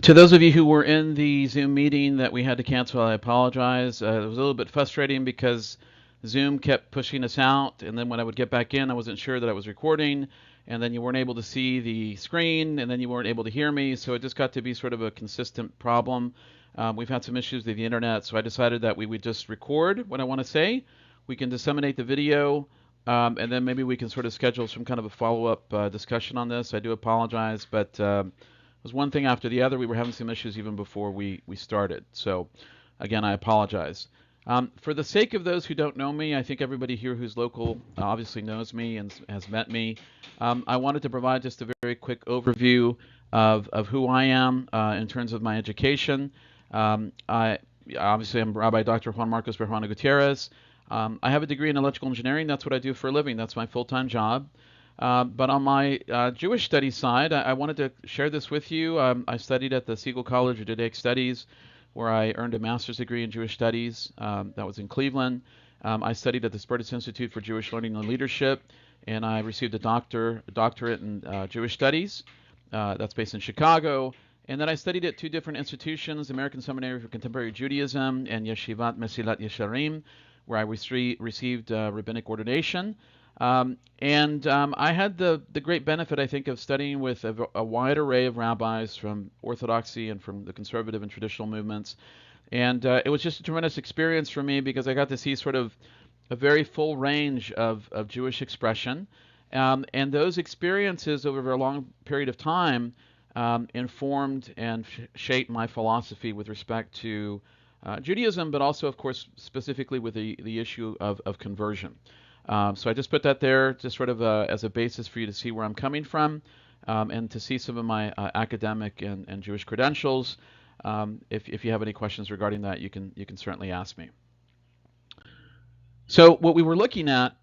To those of you who were in the Zoom meeting that we had to cancel, I apologize. It was a little bit frustrating because Zoom kept pushing us out, and then when I would get back in, I wasn't sure that I was recording, and then you weren't able to see the screen, and then you weren't able to hear me, so it just got to be sort of a consistent problem. We've had some issues with the internet, so I decided that we would just record what I want to say. We can disseminate the video, and then maybe we can sort of schedule some kind of a follow-up discussion on this. I do apologize, but it was one thing after the other. We were having some issues even before we started. So, again, I apologize. For the sake of those who don't know me, I think everybody here who's local obviously knows me and has met me. I wanted to provide just a very quick overview of who I am in terms of my education. I obviously I'm Rabbi Dr. Juan Bejarano Gutierrez. I have a degree in electrical engineering. That's what I do for a living. That's my full-time job. But on my Jewish studies side, I wanted to share this with you. I studied at the Siegel College of Judaic Studies, where I earned a master's degree in Jewish studies. That was in Cleveland. I studied at the Spertus Institute for Jewish Learning and Leadership, and I received a doctorate in Jewish studies. That's based in Chicago. And then I studied at two different institutions, American Seminary for Contemporary Judaism and Yeshivat Mesilat Yesharim, where I received rabbinic ordination. I had the great benefit, I think, of studying with a wide array of rabbis from Orthodoxy and from the conservative and traditional movements. And it was just a tremendous experience for me because I got to see sort of a very full range of Jewish expression. And those experiences over a long period of time informed and shaped my philosophy with respect to Judaism, but also, of course, specifically with the issue of conversion. So I just put that there just sort of as a basis for you to see where I'm coming from and to see some of my academic and Jewish credentials. If you have any questions regarding that, you can certainly ask me. So what we were looking at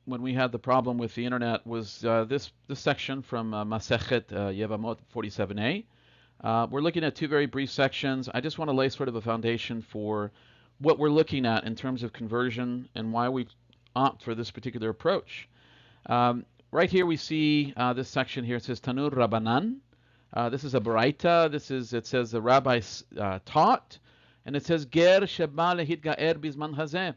when we had the problem with the internet was this section from Masechet Yevamot 47a. We're looking at two very brief sections. I just want to lay sort of a foundation for what we're looking at in terms of conversion and why we opt for this particular approach. Right here we see this section here. It says Tanur Rabbanan. This is a Baraita. It says the rabbi taught, and it says Ger Sheba Lehit Gaer Bizman Hazeh.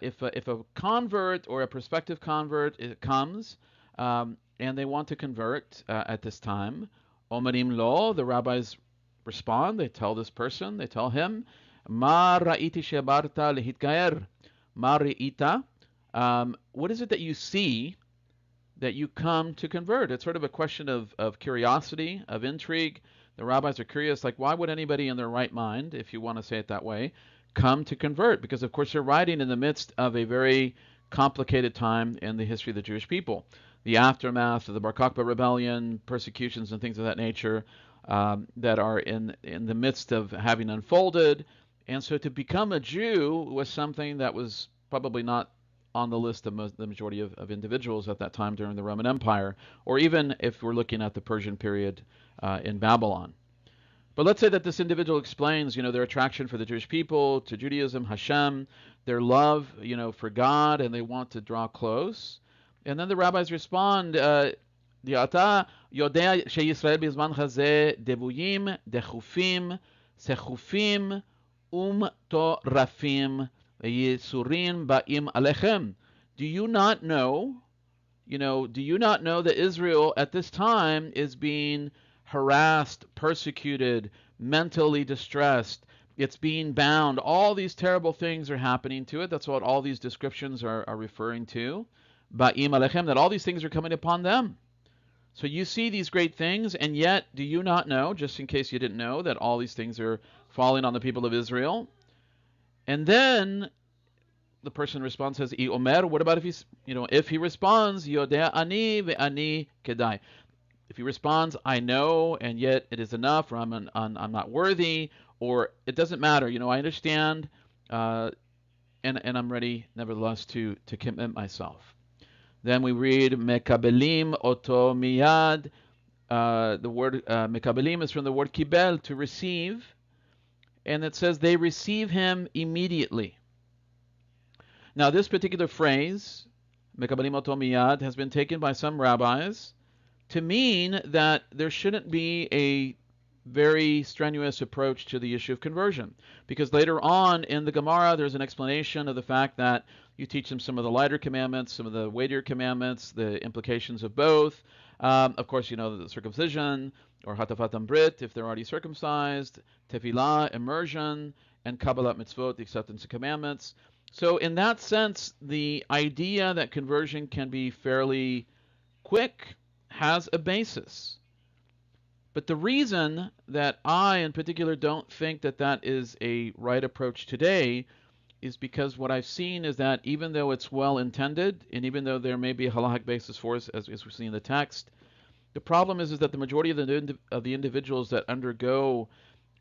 If a convert or a prospective convert comes and they want to convert at this time, Omerim Lo, the rabbis respond. They tell this person, they tell him, Ma Ra'iti Shebarta Lehit Gaer. Ma Ra'ita. What is it that you see that you come to convert? It's sort of a question of curiosity, of intrigue. The rabbis are curious, like, why would anybody in their right mind, if you want to say it that way, come to convert? Because, of course, they're writing in the midst of a very complicated time in the history of the Jewish people. The aftermath of the Bar Kokhba rebellion, persecutions, and things of that nature that are in the midst of having unfolded. And so to become a Jew was something that was probably not on the list of the majority of individuals at that time during the Roman Empire, or even if we're looking at the Persian period in Babylon. But let's say that this individual explains, their attraction for the Jewish people, to Judaism, Hashem, their love, for God, and they want to draw close. And then the rabbis respond, "Yata yodea sheYisrael bizman hazeh devuyim, dechufim, sechufim, torafim, yisurin ba'im alechem." Do you not know, that Israel at this time is being harassed, persecuted, mentally distressed? It's being bound. All these terrible things are happening to it. That's what all these descriptions are referring to. Ba'im alechem, that all these things are coming upon them. So you see these great things, and yet do you not know, just in case you didn't know, that all these things are falling on the people of Israel? And then the person responds, says, "I omer." What about if he responds, "Yodea ani ve'ani kedai"? If he responds, "I know, and yet it is enough," or "I'm not worthy," or "it doesn't matter," I understand, and I'm ready, nevertheless, to commit myself. Then we read mekabelim oto miyad. The word mekabelim is from the word kibel, to receive, and it says they receive him immediately. Now, this particular phrase, mekabelim oto miyad, has been taken by some rabbis to mean that there shouldn't be a very strenuous approach to the issue of conversion. Because later on in the Gemara, there's an explanation of the fact that you teach them some of the lighter commandments, some of the weightier commandments, the implications of both. Of course, you know, the circumcision, or hatafatam brit, if they're already circumcised, tefillah, immersion, and kabbalat mitzvot, the acceptance of commandments. So in that sense, the idea that conversion can be fairly quick has a basis. But the reason that I, in particular, don't think that that is a right approach today is because what I've seen is that even though it's well intended, and even though there may be a halachic basis for it, as we see in the text, the problem is that the majority of the individuals that undergo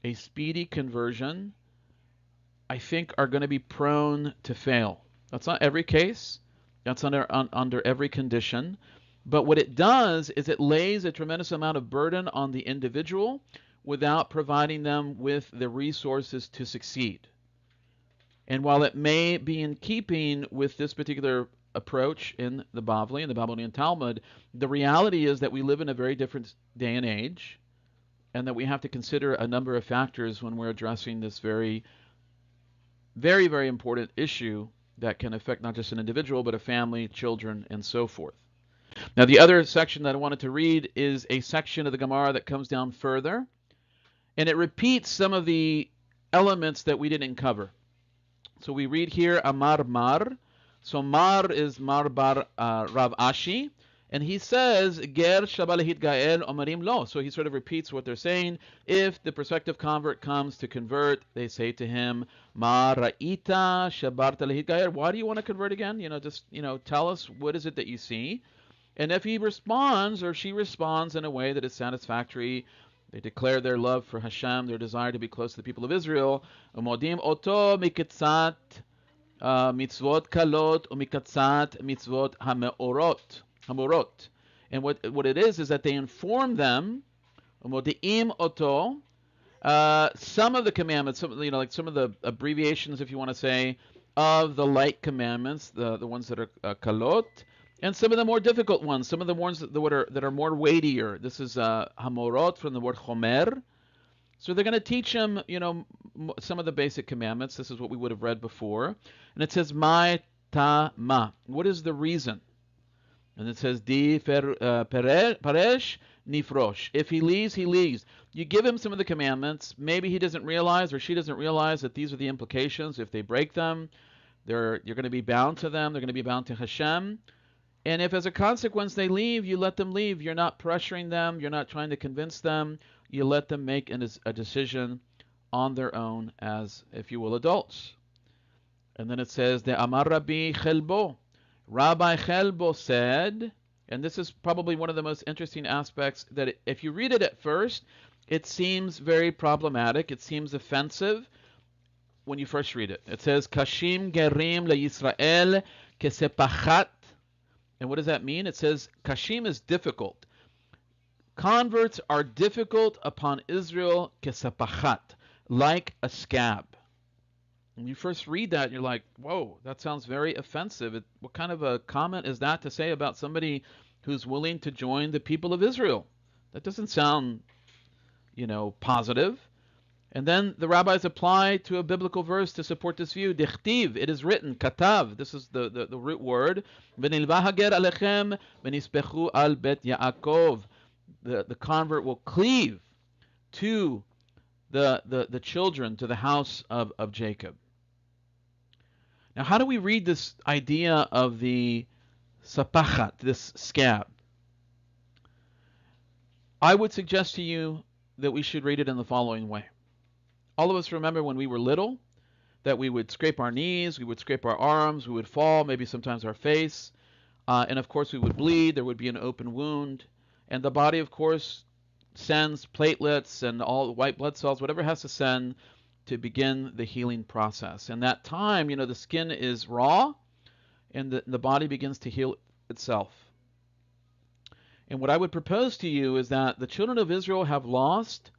a speedy conversion, I think, are going to be prone to fail. That's not every case. That's under every condition. But what it does is it lays a tremendous amount of burden on the individual without providing them with the resources to succeed. And while it may be in keeping with this particular approach in the Bavli, in the Babylonian Talmud, the reality is that we live in a very different day and age, and that we have to consider a number of factors when we're addressing this very, very, very important issue that can affect not just an individual, but a family, children, and so forth. Now, the other section that I wanted to read is a section of the Gemara that comes down further, and it repeats some of the elements that we didn't cover. So we read here, Amar Mar. So Mar is Mar bar Rav Ashi, and he says, Ger Shabalahit Gael Omarim Lo. So he sort of repeats what they're saying. If the prospective convert comes to convert, they say to him, Ma Ra'ita Shabarta Lahit Gael. Why do you want to convert again? Just tell us, what is it that you see? And if he responds, or she responds in a way that is satisfactory, they declare their love for Hashem, their desire to be close to the people of Israel. Umodim oto mikatzat mitzvot kalot umikatzat mitzvot hamorot. And what it is that they inform them, umodiim oto, some of the commandments, like some of the abbreviations, if you want to say, of the light commandments, the ones that are kalot, and some of the more difficult ones, some of the ones that are more weightier. This is hamorot from the word chomer. So they're going to teach him, some of the basic commandments. This is what we would have read before. And it says, ma ta ma. What is the reason? And it says, di paresh nifrosh. If he leaves, he leaves. You give him some of the commandments. Maybe he doesn't realize, or she doesn't realize, that these are the implications. If they break them, you're going to be bound to them. They're going to be bound to Hashem. And if as a consequence they leave, you let them leave. You're not pressuring them. You're not trying to convince them. You let them make a decision on their own as, if you will, adults. And then it says, the Amar Rabbi Chelbo. Rabbi Chelbo said, and this is probably one of the most interesting aspects, that if you read it at first, it seems very problematic. It seems offensive when you first read it. It says, Kashim gerim leYisrael kesepachat. And what does that mean? It says, Kashim is difficult. Converts are difficult upon Israel kesepachat, like a scab. When you first read that, you're like, whoa, that sounds very offensive. What kind of a comment is that to say about somebody who's willing to join the people of Israel? That doesn't sound, positive. And then the rabbis apply to a biblical verse to support this view. Dichtiv, it is written, katav, this is the root word. V'nilva hager alechem v'nispechu al bet Yaakov. The convert will cleave to the children, to the house of Jacob. Now, how do we read this idea of the sapachat, this scab? I would suggest to you that we should read it in the following way. All of us remember when we were little that we would scrape our knees, we would scrape our arms, we would fall, maybe sometimes our face, and of course we would bleed, there would be an open wound, and the body, of course, sends platelets and all the white blood cells, whatever it has to send to begin the healing process. And that time, the skin is raw, and the body begins to heal itself. And what I would propose to you is that the children of Israel have lost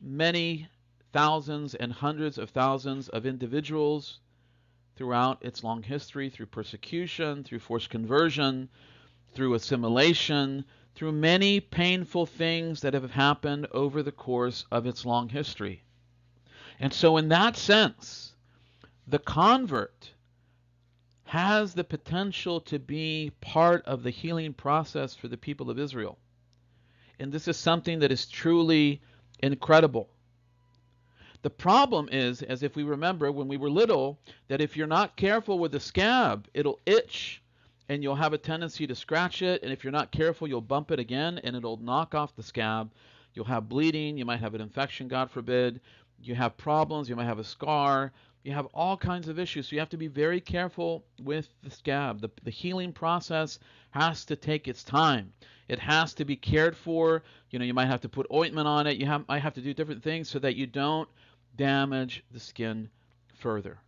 many thousands and hundreds of thousands of individuals throughout its long history, through persecution, through forced conversion, through assimilation, through many painful things that have happened over the course of its long history. And so in that sense, the convert has the potential to be part of the healing process for the people of Israel. And this is something that is truly incredible. The problem is, as if we remember when we were little, that if you're not careful with the scab, it'll itch and you'll have a tendency to scratch it. And if you're not careful, you'll bump it again and it'll knock off the scab. You'll have bleeding. You might have an infection, God forbid. You have problems. You might have a scar. You have all kinds of issues. So you have to be very careful with the scab. The healing process has to take its time. It has to be cared for. You might have to put ointment on it. Might have to do different things so that you don't damage the skin further.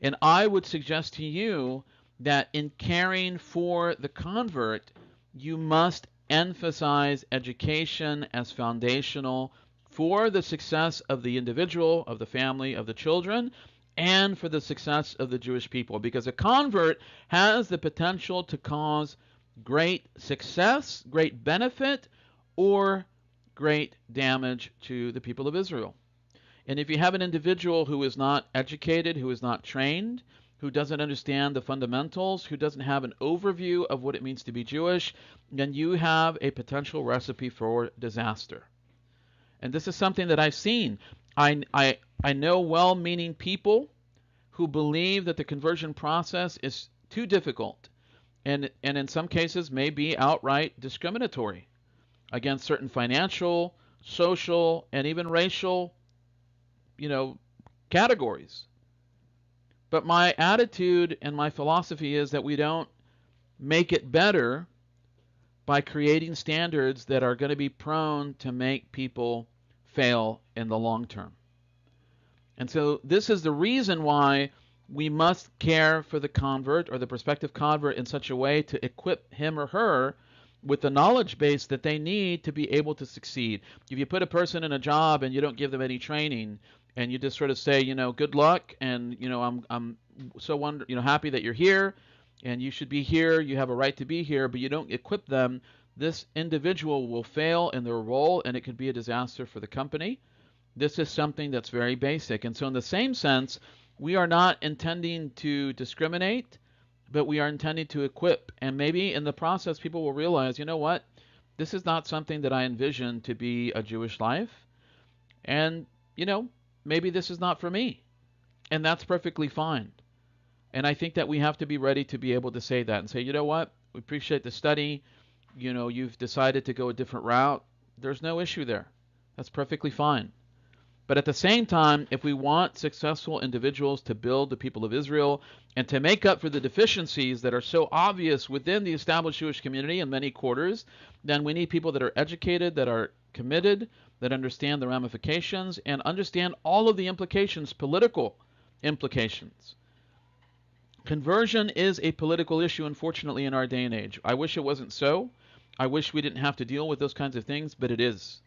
And I would suggest to you that in caring for the convert, you must emphasize education as foundational for the success of the individual, of the family, of the children, and for the success of the Jewish people. Because a convert has the potential to cause great success, great benefit, or great damage to the people of Israel. And if you have an individual who is not educated, who is not trained, who doesn't understand the fundamentals, who doesn't have an overview of what it means to be Jewish, then you have a potential recipe for disaster. And this is something that I've seen. I know well-meaning people who believe that the conversion process is too difficult and in some cases may be outright discriminatory against certain financial, social, and even racial categories. But my attitude and my philosophy is that we don't make it better by creating standards that are going to be prone to make people fail in the long term. And so this is the reason why we must care for the convert or the prospective convert in such a way to equip him or her with the knowledge base that they need to be able to succeed. If you put a person in a job and you don't give them any training, and you just sort of say, good luck, and I'm so happy that you're here, and you should be here. You have a right to be here, but you don't equip them. This individual will fail in their role, and it could be a disaster for the company. This is something that's very basic. And so in the same sense, we are not intending to discriminate, but we are intending to equip. And maybe in the process, people will realize, what? This is not something that I envision to be a Jewish life. And, maybe this is not for me. And that's perfectly fine. And I think that we have to be ready to be able to say that and say, what? We appreciate the study. You've decided to go a different route. There's no issue there. That's perfectly fine. But at the same time, if we want successful individuals to build the people of Israel and to make up for the deficiencies that are so obvious within the established Jewish community in many quarters, then we need people that are educated, that are committed, that understand the ramifications and understand all of the implications, political implications. Conversion is a political issue, unfortunately, in our day and age. I wish it wasn't so. I wish we didn't have to deal with those kinds of things, but it is.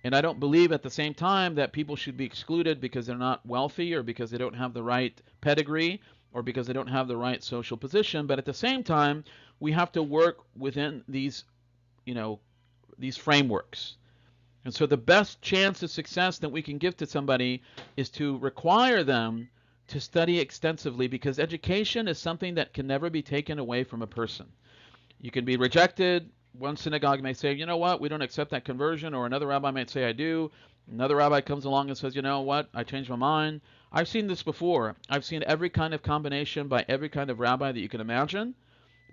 And I don't believe at the same time that people should be excluded because they're not wealthy or because they don't have the right pedigree or because they don't have the right social position. But at the same time, we have to work within these frameworks. And so the best chance of success that we can give to somebody is to require them to study extensively, because education is something that can never be taken away from a person. You can be rejected. One synagogue may say, we don't accept that conversion, or another rabbi might say, I do. Another rabbi comes along and says, I changed my mind. I've seen this before. I've seen every kind of combination by every kind of rabbi that you can imagine,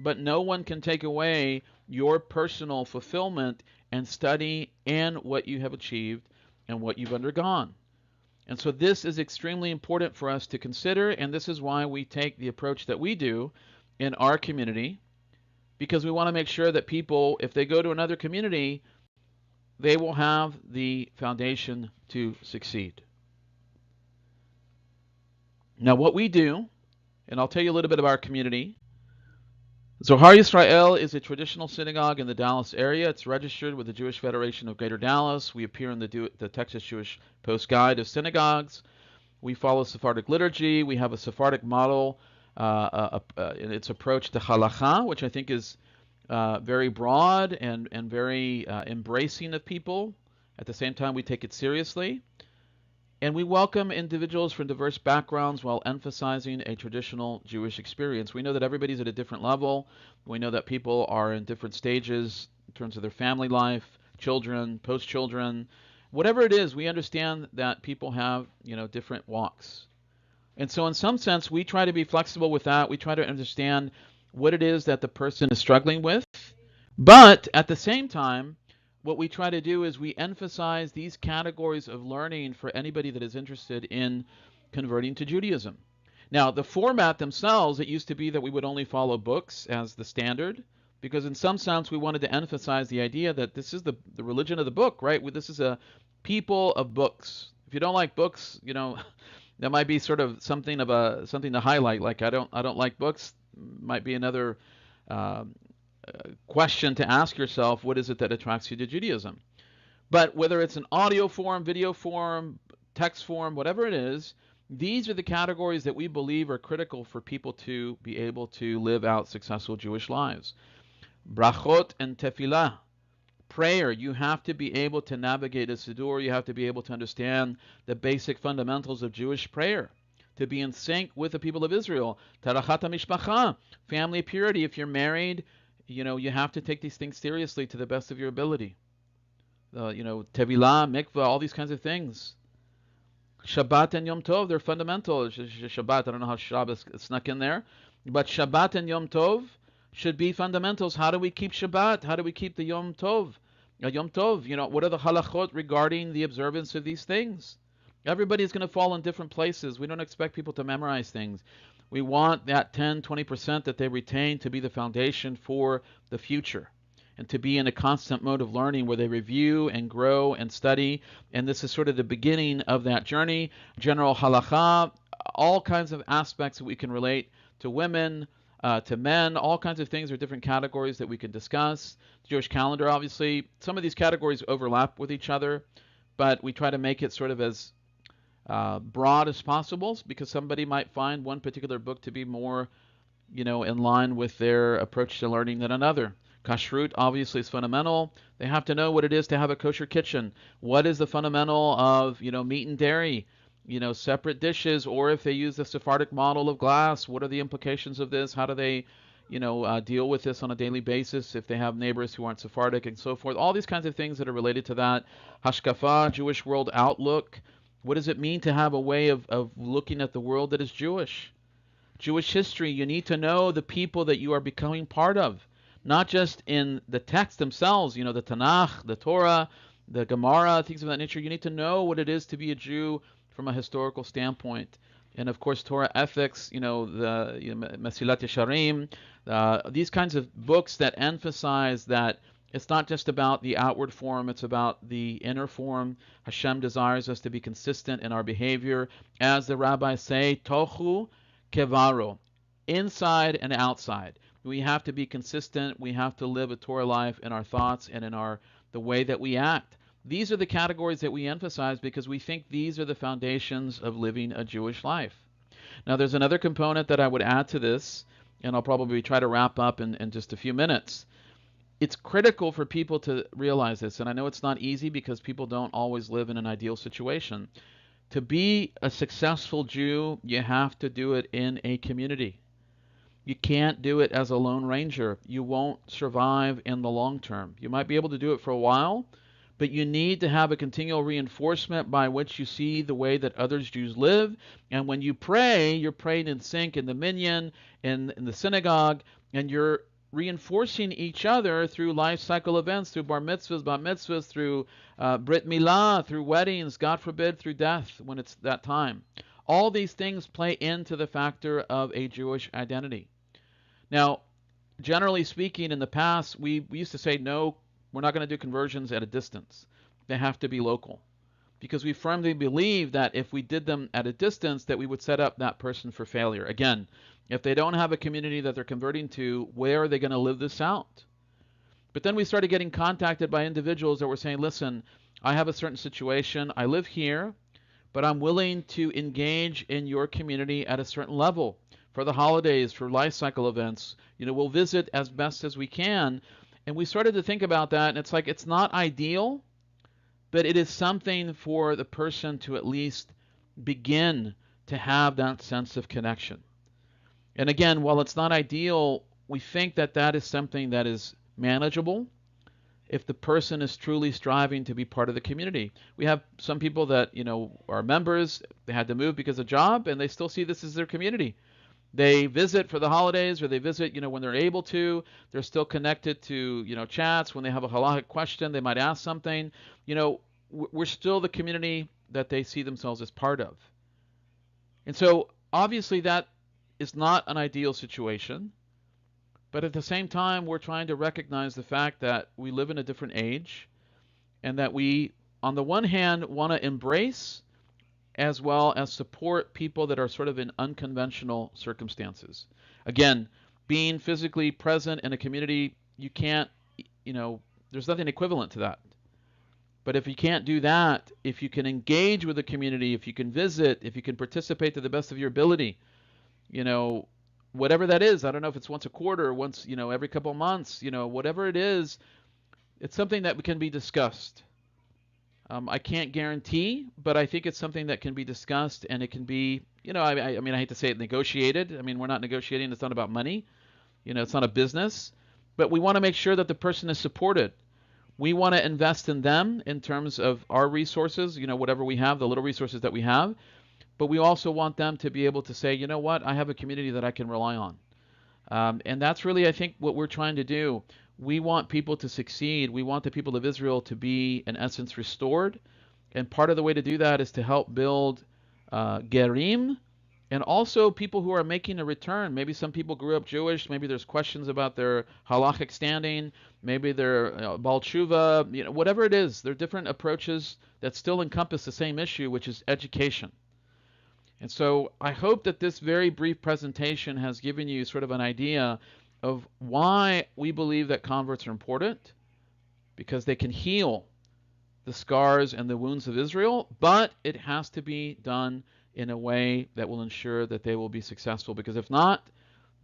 but no one can take away your personal fulfillment and study and what you have achieved and what you've undergone. And so this is extremely important for us to consider, and this is why we take the approach that we do in our community, because we want to make sure that people, if they go to another community, they will have the foundation to succeed. Now what we do, and I'll tell you a little bit about our community. Zohar Yisrael is a traditional synagogue in the Dallas area. It's registered with the Jewish Federation of Greater Dallas. We appear in the Texas Jewish Post Guide of Synagogues. We follow Sephardic liturgy. We have a Sephardic model in its approach to halakha, which I think is very broad and very embracing of people. At the same time, we take it seriously. And we welcome individuals from diverse backgrounds while emphasizing a traditional Jewish experience. We know that everybody's at a different level. We know that people are in different stages in terms of their family life, children, post-children. Whatever it is, we understand that people have, different walks. And so in some sense, we try to be flexible with that. We try to understand what it is that the person is struggling with. But at the same time, what we try to do is we emphasize these categories of learning for anybody that is interested in converting to Judaism. Now, the format themselves, it used to be that we would only follow books as the standard, because in some sense we wanted to emphasize the idea that this is the religion of the book, right? This is a people of books. If you don't like books, that might be sort of something to highlight. Like I don't like books might be another question to ask yourself. What is it that attracts you to Judaism? But whether it's an audio form, video form, text form, whatever it is, these are the categories that we believe are critical for people to be able to live out successful Jewish lives. Brachot and tefillah. Prayer, you have to be able to navigate a siddur. You have to be able to understand the basic fundamentals of Jewish prayer, to be in sync with the people of Israel. Tarachat mishpacha, family purity. If you're married, you have to take these things seriously to the best of your ability. Tevilah, mikvah, all these kinds of things. Shabbat and Yom Tov, they're fundamental. Shabbat, I don't know how Shabbos snuck in there, but Shabbat and Yom Tov should be fundamentals. How do we keep Shabbat? How do we keep the Yom Tov? Yom Tov, what are the halachot regarding the observance of these things? Everybody's going to fall in different places. We don't expect people to memorize things. We want that 10, 20% that they retain to be the foundation for the future, and to be in a constant mode of learning where they review and grow and study. And this is sort of the beginning of that journey. General halakha, all kinds of aspects that we can relate to women, to men, all kinds of things are different categories that we can discuss. The Jewish calendar, obviously, some of these categories overlap with each other, but we try to make it sort of as broad as possible, because somebody might find one particular book to be more, in line with their approach to learning than another. Kashrut obviously is fundamental. They have to know what it is to have a kosher kitchen. What is the fundamental of, meat and dairy? Separate dishes, or if they use the Sephardic model of glass, what are the implications of this? How do they, deal with this on a daily basis if they have neighbors who aren't Sephardic and so forth? All these kinds of things that are related to that. Hashkafa, Jewish world outlook. What does it mean to have a way of looking at the world that is Jewish? Jewish history, you need to know the people that you are becoming part of. Not just in the text themselves, the Tanakh, the Torah, the Gemara, things of that nature. You need to know what it is to be a Jew from a historical standpoint. And of course, Torah ethics, the Mesilat Yesharim, these kinds of books that emphasize that it's not just about the outward form, it's about the inner form. Hashem desires us to be consistent in our behavior. As the rabbis say, tochu kevaro, inside and outside. We have to be consistent. We have to live a Torah life in our thoughts and in the way that we act. These are the categories that we emphasize because we think these are the foundations of living a Jewish life. Now, there's another component that I would add to this, and I'll probably try to wrap up in just a few minutes. It's critical for people to realize this, and I know it's not easy because people don't always live in an ideal situation. To be a successful Jew, you have to do it in a community. You can't do it as a lone ranger. You won't survive in the long term. You might be able to do it for a while, but you need to have a continual reinforcement by which you see the way that other Jews live. And when you pray, you're praying in sync in the minyan, in the synagogue, and you're reinforcing each other through life cycle events, through bar mitzvahs, bat mitzvahs, through brit milah, through weddings, God forbid, through death when it's that time. All these things play into the factor of a Jewish identity. Now, generally speaking, in the past, we used to say, no, we're not going to do conversions at a distance. They have to be local. Because we firmly believe that if we did them at a distance, that we would set up that person for failure. Again, if they don't have a community that they're converting to, where are they going to live this out? But then we started getting contacted by individuals that were saying, listen, I have a certain situation. I live here, but I'm willing to engage in your community at a certain level. for the holidays, for life cycle events. We'll visit as best as we can. And we started to think about that, and it's like it's not ideal, but it is something for the person to at least begin to have that sense of connection. And again, while it's not ideal, we think that that is something that is manageable if the person is truly striving to be part of the community. We have some people that, are members, they had to move because of job, and they still see this as their community. They visit for the holidays, or they visit, when they're able to. They're still connected to, chats. When they have a halachic question, they might ask something. We're still the community that they see themselves as part of. And so, obviously, that is not an ideal situation. But at the same time, we're trying to recognize the fact that we live in a different age, and that we, on the one hand, want to embrace as well as support people that are sort of in unconventional circumstances. Again, being physically present in a community, you can't, there's nothing equivalent to that. But if you can't do that, if you can engage with the community, if you can visit, if you can participate to the best of your ability, whatever that is, I don't know if it's once a quarter, once, every couple of months, whatever it is, it's something that can be discussed. I can't guarantee, but I think it's something that can be discussed, and it can be, I hate to say it, negotiated. We're not negotiating. It's not about money. It's not a business. But we want to make sure that the person is supported. We want to invest in them in terms of our resources, whatever we have, the little resources that we have. But we also want them to be able to say, you know what, I have a community that I can rely on. And that's really, I think, what we're trying to do. We want people to succeed. We want the people of Israel to be, in essence, restored. And part of the way to do that is to help build gerim, and also people who are making a return. Maybe some people grew up Jewish. Maybe there's questions about their halachic standing. Maybe they're Baal Tshuva. Whatever it is, there are different approaches that still encompass the same issue, which is education. And so I hope that this very brief presentation has given you sort of an idea of why we believe that converts are important, because they can heal the scars and the wounds of Israel, but it has to be done in a way that will ensure that they will be successful, because if not,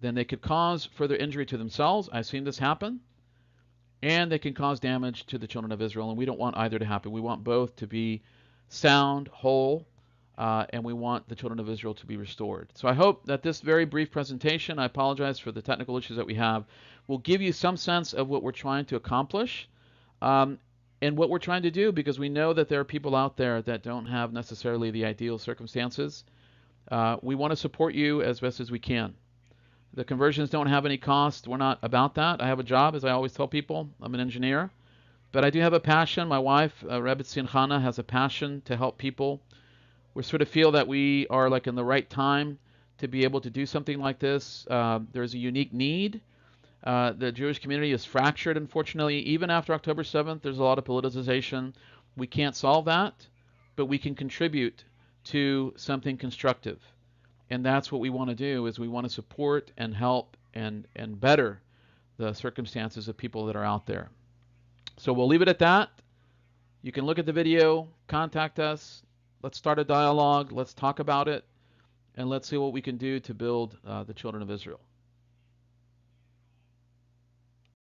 then they could cause further injury to themselves. I've seen this happen. And they can cause damage to the children of Israel, and we don't want either to happen. We want both to be sound, whole, and we want the children of Israel to be restored. So I hope that this very brief presentation, I apologize for the technical issues that we have, will give you some sense of what we're trying to accomplish and what we're trying to do, because we know that there are people out there that don't have necessarily the ideal circumstances. We want to support you as best as we can. The conversions don't have any cost. We're not about that. I have a job, as I always tell people. I'm an engineer. But I do have a passion. My wife, Rabbi Simchana, has a passion to help people. We sort of feel that we are like in the right time to be able to do something like this. There's a unique need. The Jewish community is fractured, unfortunately. Even after October 7th, there's a lot of politicization. We can't solve that, but we can contribute to something constructive. And that's what we want to do, is we want to support and help and better the circumstances of people that are out there. So we'll leave it at that. You can look at the video, contact us. Let's start a dialogue. Let's talk about it. And let's see what we can do to build the children of Israel.